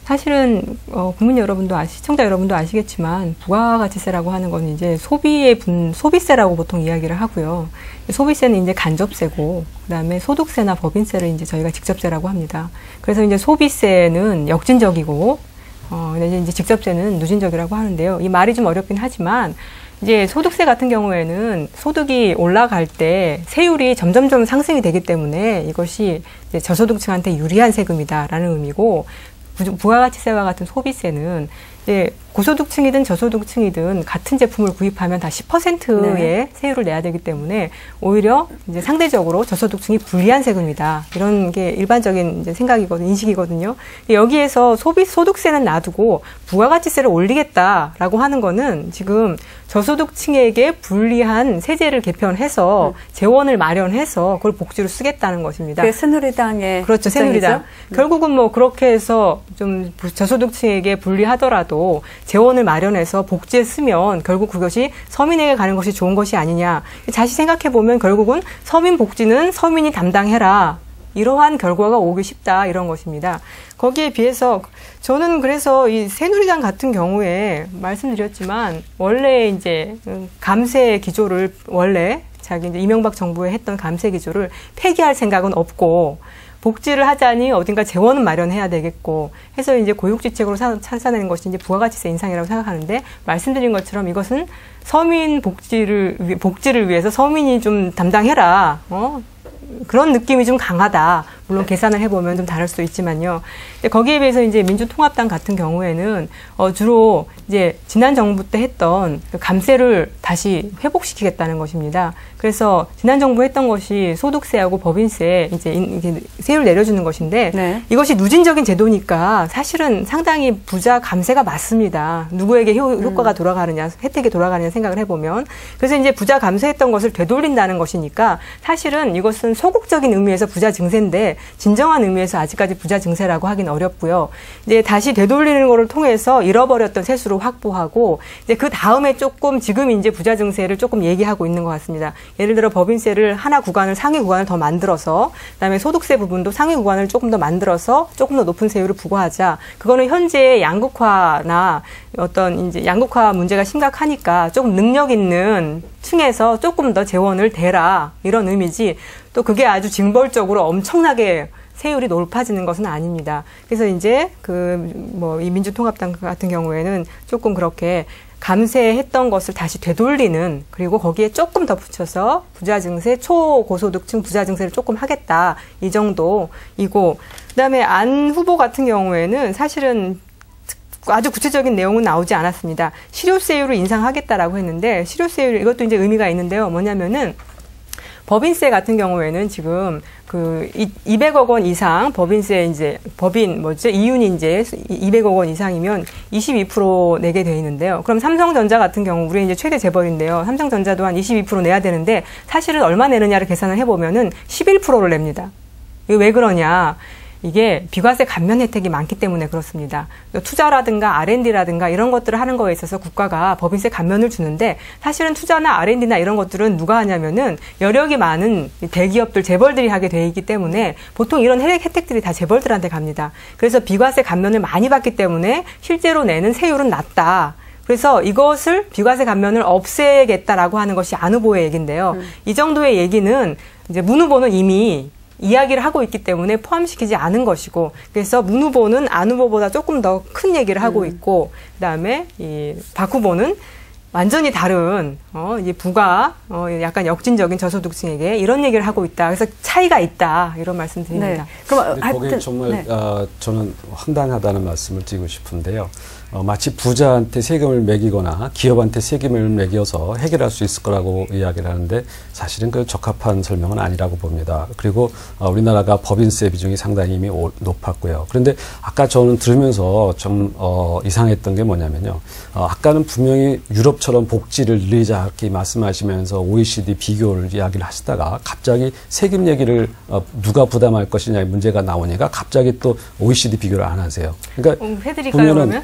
사실은 국민 여러분도 시청자 여러분도 아시겠지만 부가가치세라고 하는 건 이제 소비세라고 보통 이야기를 하고요. 소비세는 이제 간접세고 그다음에 소득세나 법인세를 이제 저희가 직접세라고 합니다. 그래서 이제 소비세는 역진적이고 이제 직접세는 누진적이라고 하는데요. 이 말이 좀 어렵긴 하지만 이제 소득세 같은 경우에는 소득이 올라갈 때 세율이 점점점 상승이 되기 때문에 이것이 이제 저소득층한테 유리한 세금이다라는 의미고 부가가치세와 같은 소비세는 이제 고소득층이든 저소득층이든 같은 제품을 구입하면 다 10%의 네. 세율을 내야 되기 때문에 오히려 이제 상대적으로 저소득층이 불리한 세금이다. 이런 게 일반적인 이제 인식이거든요. 여기에서 소득세는 놔두고 부가가치세를 올리겠다라고 하는 거는 지금 저소득층에게 불리한 세제를 개편해서 재원을 마련해서 그걸 복지로 쓰겠다는 것입니다. 그게 새누리당의 그렇죠. 새누리당. 결국은 뭐 그렇게 해서 좀 저소득층에게 불리하더라도 재원을 마련해서 복지에 쓰면 결국 그것이 서민에게 가는 것이 좋은 것이 아니냐. 다시 생각해 보면 결국은 서민 복지는 서민이 담당해라. 이러한 결과가 오기 쉽다. 이런 것입니다. 거기에 비해서 저는 그래서 이 새누리당 같은 경우에 말씀드렸지만 원래 이제 감세 기조를 원래 자기 이제 이명박 정부에 했던 감세 기조를 폐기할 생각은 없고 복지를 하자니 어딘가 재원은 마련해야 되겠고 해서 이제 고육지책으로 찾아내는 것이 이제 부가가치세 인상이라고 생각하는데 말씀드린 것처럼 이것은 서민 복지를 위해서 서민이 좀 담당해라. 그런 느낌이 좀 강하다. 물론 계산을 해보면 좀 다를 수도 있지만요. 거기에 비해서 이제 민주통합당 같은 경우에는 주로 이제 지난 정부 때 했던 감세를 다시 회복시키겠다는 것입니다. 그래서 지난 정부 했던 것이 소득세하고 법인세 이제 세율 내려주는 것인데 네. 이것이 누진적인 제도니까 사실은 상당히 부자 감세가 맞습니다. 누구에게 효과가 돌아가느냐, 혜택이 돌아가느냐 생각을 해보면 그래서 이제 부자 감세했던 것을 되돌린다는 것이니까 사실은 이것은 소극적인 의미에서 부자 증세인데 진정한 의미에서 아직까지 부자 증세라고 하긴 어렵고요. 이제 다시 되돌리는 거를 통해서 잃어버렸던 세수를 확보하고 이제 그 다음에 조금 지금 이제 부자 증세를 조금 얘기하고 있는 것 같습니다. 예를 들어 법인세를 상위 구간을 더 만들어서 그다음에 소득세 부분도 상위 구간을 조금 더 만들어서 조금 더 높은 세율을 부과하자. 그거는 현재 양극화나 어떤 이제 양극화 문제가 심각하니까 조금 능력 있는 층에서 조금 더 재원을 대라 이런 의미지. 또 그게 아주 징벌적으로 엄청나게 세율이 높아지는 것은 아닙니다. 그래서 이제 이 민주통합당 같은 경우에는 조금 그렇게 감세했던 것을 다시 되돌리는 그리고 거기에 조금 더 붙여서 부자증세 초고소득층 부자증세를 조금 하겠다 이 정도이고 그다음에 안 후보 같은 경우에는 사실은 아주 구체적인 내용은 나오지 않았습니다. 실효세율을 인상하겠다라고 했는데 실효세율 이것도 이제 의미가 있는데요. 뭐냐면은 법인세 같은 경우에는 지금 200억 원 이상 법인세 이제 이윤이 이제 200억 원 이상이면 22% 내게 돼 있는데요. 그럼 삼성전자 같은 경우 우리 이제 최대 재벌인데요. 삼성전자도 한 22% 내야 되는데 사실은 얼마 내느냐를 계산을 해보면은 11%를 냅니다. 이게 왜 그러냐? 이게 비과세 감면 혜택이 많기 때문에 그렇습니다. 투자라든가 R&D라든가 이런 것들을 하는 거에 있어서 국가가 법인세 감면을 주는데 사실은 투자나 R&D나 이런 것들은 누가 하냐면은 여력이 많은 대기업들, 재벌들이 하게 돼 있기 때문에 보통 이런 혜택들이 다 재벌들한테 갑니다. 그래서 비과세 감면을 많이 받기 때문에 실제로 내는 세율은 낮다. 그래서 이것을 비과세 감면을 없애겠다라고 하는 것이 안 후보의 얘기인데요. 이 정도의 얘기는 이제 문 후보는 이미 이야기를 하고 있기 때문에 포함시키지 않은 것이고 그래서 문 후보는 안 후보보다 조금 더 큰 얘기를 하고 있고 그다음에 이 박 후보는 완전히 다른 이제 약간 역진적인 저소득층에게 이런 얘기를 하고 있다. 그래서 차이가 있다. 이런 말씀 드립니다. 네. 그럼 거기에 정말 저는 황당하다는 말씀을 드리고 싶은데요. 마치 부자한테 세금을 매기거나 기업한테 세금을 매겨서 해결할 수 있을 거라고 이야기를 하는데 사실은 그 적합한 설명은 아니라고 봅니다. 그리고 우리나라가 법인세 비중이 상당히 이미 높았고요. 그런데 아까 저는 들으면서 좀 이상했던 게 뭐냐면요. 아까는 분명히 유럽처럼 복지를 늘리자 이렇게 말씀하시면서 OECD 비교를 이야기를 하시다가 갑자기 세금 얘기를 누가 부담할 것이냐의 문제가 나오니까 갑자기 또 OECD 비교를 안 하세요. 그러니까 해드릴까요, 그러면?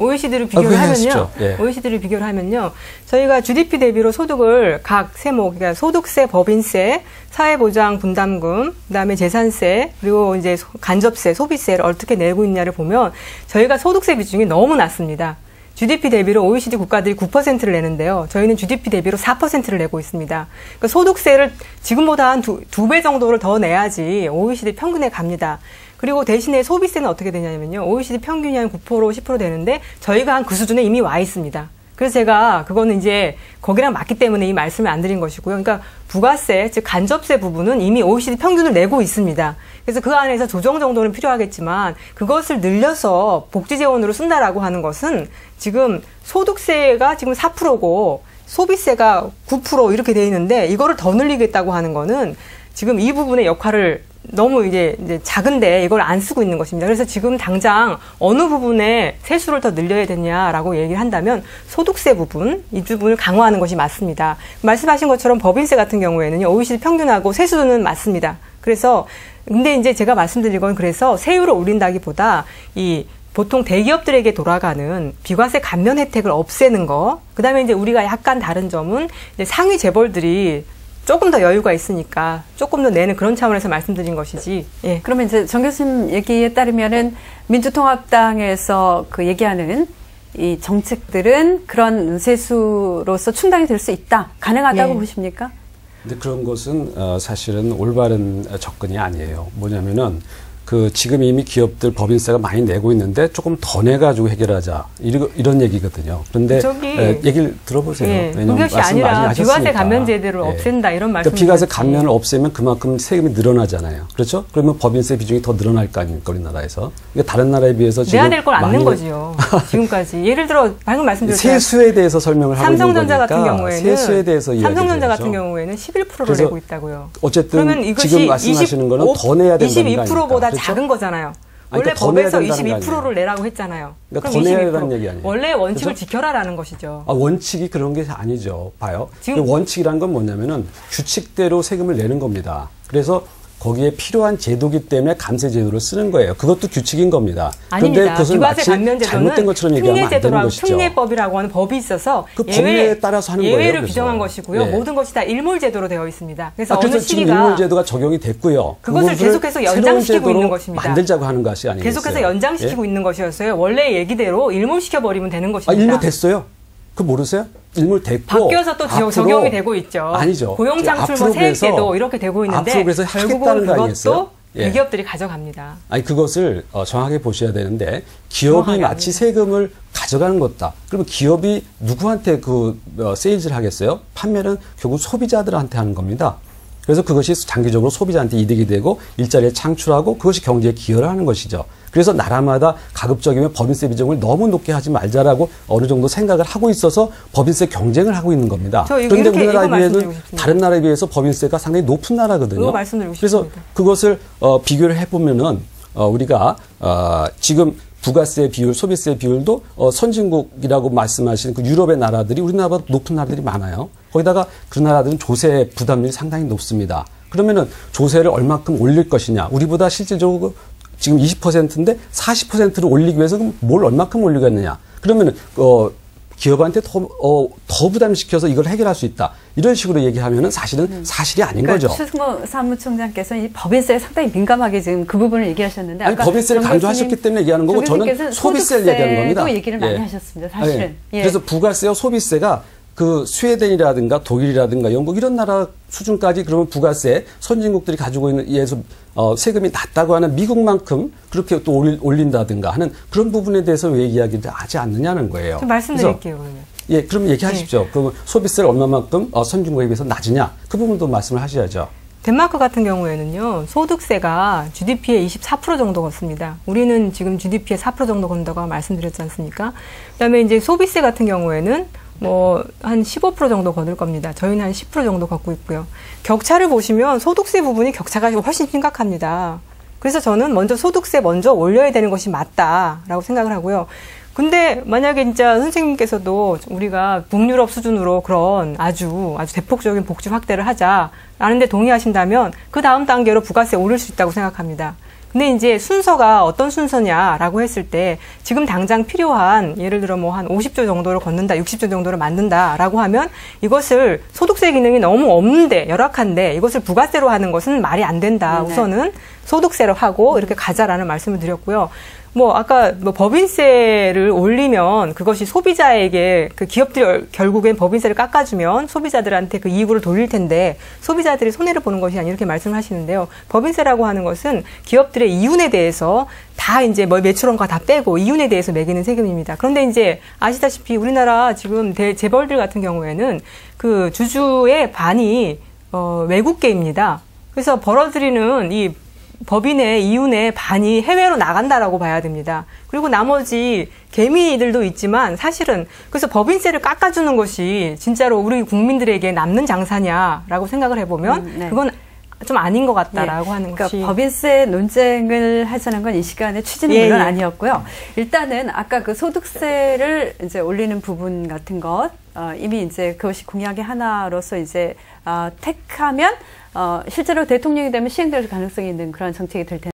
OECD를 비교를 하면요. 예. OECD를 비교를 하면요. 저희가 GDP 대비로 소득을 각 세목, 그러니까 소득세, 법인세, 사회보장 분담금, 그다음에 재산세, 그리고 이제 간접세, 소비세를 어떻게 내고 있냐를 보면 저희가 소득세 비중이 너무 낮습니다. GDP 대비로 OECD 국가들이 9%를 내는데요. 저희는 GDP 대비로 4%를 내고 있습니다. 그러니까 소득세를 지금보다 한 두 배 정도를 더 내야지 OECD 평균에 갑니다. 그리고 대신에 소비세는 어떻게 되냐면요. OECD 평균이 한 9%, 10% 되는데 저희가 한 그 수준에 이미 와 있습니다. 그래서 제가 그거는 이제 거기랑 맞기 때문에 이 말씀을 안 드린 것이고요. 그러니까 부가세, 즉 간접세 부분은 이미 OECD 평균을 내고 있습니다. 그래서 그 안에서 조정 정도는 필요하겠지만 그것을 늘려서 복지재원으로 쓴다라고 하는 것은 지금 소득세가 지금 4%고 소비세가 9% 이렇게 돼 있는데 이거를 더 늘리겠다고 하는 거는 지금 이 부분의 역할을 너무 이제 작은데 이걸 안 쓰고 있는 것입니다. 그래서 지금 당장 어느 부분에 세수를 더 늘려야 되냐라고 얘기를 한다면 소득세 부분, 이 부분을 강화하는 것이 맞습니다. 말씀하신 것처럼 법인세 같은 경우에는요, OECD 평균하고 세수는 맞습니다. 그래서 근데 이제 제가 말씀드린 건 그래서 세율을 올린다기보다 이 보통 대기업들에게 돌아가는 비과세 감면 혜택을 없애는 거, 그다음에 이제 우리가 약간 다른 점은 이제 상위 재벌들이 조금 더 여유가 있으니까 조금 더 내는 그런 차원에서 말씀드린 것이지. 예. 그러면 이제 정 교수님 얘기에 따르면은 민주통합당에서 그 얘기하는 이 정책들은 그런 세수로서 충당이 될 수 있다, 가능하다고 보십니까? 근데 그런 것은 사실은 올바른 접근이 아니에요. 뭐냐면은 지금 이미 기업들 법인세가 많이 내고 있는데 조금 더 내가지고 해결하자. 이런 얘기거든요. 그런데 얘기를 들어보세요. 예, 그것이 아니라 비과세 감면 제도를 없앤다 이런 말씀. 그러니까 비과세 감면을 없애면 그만큼 세금이 늘어나잖아요. 그렇죠? 그러면 법인세 비중이 더 늘어날 거 아닙니까, 우리나라에서. 그러니까 다른 나라에 비해서 지금 내야 될 걸 안 낸 거지요. 지금까지. 예를 들어 방금 말씀드렸잖아요. 세수에 대해서 설명을 하고 있는 거니까. 삼성전자 같은 경우에는 세수에 대해서 삼성전자 같은 경우에는 11%를 내고 있다고요. 어쨌든 그러면 이것이 지금 말씀하시는 거는 더 내야 된다는 거 22%보다 작은 거잖아요. 원래 그러니까 법에서 22%를 내라고 했잖아요. 그러니까 더 내야 된다는 얘기 아니에요. 원래 원칙을 지켜라라는 것이죠. 원칙이 그런 게 아니죠. 봐요. 지금 원칙이라는 건 뭐냐면은 규칙대로 세금을 내는 겁니다. 그래서 거기에 필요한 제도기 때문에 감세 제도를 쓰는 거예요. 그것도 규칙인 겁니다. 아닙니다. 그것을 마치 잘못된 것처럼 얘기하면 안 되는 것이죠. 특례법이라고 하는 법이 있어서 그 법률에 따라서 하는 거예요. 예외를 규정한 것이고요. 모든 것이 다 일몰제도로 되어 있습니다. 그래서 어느 지금 시기가 일몰제도가 적용이 됐고요. 그것을 계속해서 연장시키고 있는 것입니다. 만들자고 하는 것이 아니겠어요. 계속해서 연장시키고 있는 것이었어요. 원래 얘기대로 일몰시켜버리면 되는 것입니다. 일몰됐어요? 그거 모르세요? 일몰됐고 바뀌어서 또 적용이 되고 있죠. 아니죠. 고용창출 세액제도 이렇게 되고 있는데 앞으로 그래서 결국은 그것도 대기업들이 가져갑니다. 아니 그것을 정확하게 보셔야 되는데 기업이 마치 세금을 가져가는 것다. 그러면 기업이 누구한테 세일즈를 하겠어요? 판매는 결국 소비자들한테 하는 겁니다. 그래서 그것이 장기적으로 소비자한테 이득이 되고 일자리를 창출하고 그것이 경제에 기여를 하는 것이죠. 그래서 나라마다 가급적이면 법인세 비중을 너무 높게 하지 말자라고 어느 정도 생각을 하고 있어서 법인세 경쟁을 하고 있는 겁니다. 그런데 우리나라에 비해서는 다른 나라에 비해서 법인세가 상당히 높은 나라거든요. 그래서 그것을 비교를 해보면은 우리가 지금 부가세 비율, 소비세 비율도 선진국이라고 말씀하시는 그 유럽의 나라들이 우리나라보다 높은 나라들이 많아요. 거기다가 그 나라들은 조세 부담률이 상당히 높습니다. 그러면은 조세를 얼마큼 올릴 것이냐. 우리보다 실질적으로 지금 20%인데 40%를 올리기 위해서 뭘 얼마큼 올리겠느냐. 그러면은 기업한테 더 부담시켜서 이걸 해결할 수 있다. 이런 식으로 얘기하면은 사실은 사실이 아닌 거죠. 최승호 사무총장께서 이 법인세에 상당히 민감하게 지금 그 부분을 얘기하셨는데 아니, 법인세를 강조하셨기 때문에 얘기하는 거고 저는 소비세를 얘기하는 겁니다. 얘기를 많이 하셨습니다. 사실은. 그래서 부가세와 소비세가 스웨덴이라든가 독일이라든가 영국 이런 나라 수준까지 그러면 부가세 선진국들이 가지고 있는 예에서 세금이 낮다고 하는 미국만큼 그렇게 또 올린다든가 하는 그런 부분에 대해서 왜 이야기를 하지 않느냐는 거예요. 좀 말씀드릴게요. 그러면. 그럼 얘기하십시오. 그러면 소비세를 얼마만큼 선진국에 비해서 낮으냐 그 부분도 말씀을 하셔야죠. 덴마크 같은 경우에는요, 소득세가 GDP의 24% 정도 걷습니다. 우리는 지금 GDP의 4% 정도 건다고 말씀드렸지 않습니까? 그 다음에 이제 소비세 같은 경우에는 한 15% 정도 거둘 겁니다. 저희는 한 10% 정도 걷고 있고요. 격차를 보시면 소득세 부분이 격차가 훨씬 심각합니다. 그래서 저는 먼저 소득세 먼저 올려야 되는 것이 맞다라고 생각을 하고요. 근데 만약에 진짜 선생님께서도 우리가 북유럽 수준으로 그런 아주 대폭적인 복지 확대를 하자라고 라는데 동의하신다면 그 다음 단계로 부가세 올릴 수 있다고 생각합니다. 근데 이제 순서가 어떤 순서냐라고 했을 때 지금 당장 필요한 예를 들어 뭐 한 50조 정도를 걷는다, 60조 정도를 만든다라고 하면 이것을 소득세 기능이 너무 없는데 열악한데 이것을 부가세로 하는 것은 말이 안 된다. 네. 우선은 소득세로 하고 이렇게 가자라는 말씀을 드렸고요. 뭐 아까 뭐 법인세를 올리면 그것이 소비자에게 그 기업들이 결국엔 법인세를 깎아주면 소비자들한테 그 이익을 돌릴 텐데 소비자들이 손해를 보는 것이 아니 이렇게 말씀을 하시는데요. 법인세라고 하는 것은 기업들의 이윤에 대해서 다 이제 뭐 매출원가 다 빼고 이윤에 대해서 매기는 세금입니다. 그런데 이제 아시다시피 우리나라 지금 재벌들 같은 경우에는 그 주주의 반이 외국계입니다. 그래서 벌어들이는 이 법인의 이윤의 반이 해외로 나간다라고 봐야 됩니다. 그리고 나머지 개미들도 있지만 사실은 그래서 법인세를 깎아주는 것이 진짜로 우리 국민들에게 남는 장사냐라고 생각을 해보면 네. 그건 좀 아닌 것 같다라고 하는 그러니까 것이. 법인세 논쟁을 하자는 건 이 시간에 취지는 물론 아니었고요. 일단은 아까 그 소득세를 이제 올리는 부분 같은 것 이미 이제 그것이 공약의 하나로서 이제 택하면 실제로 대통령이 되면 시행될 가능성이 있는 그런 정책이 될 텐데.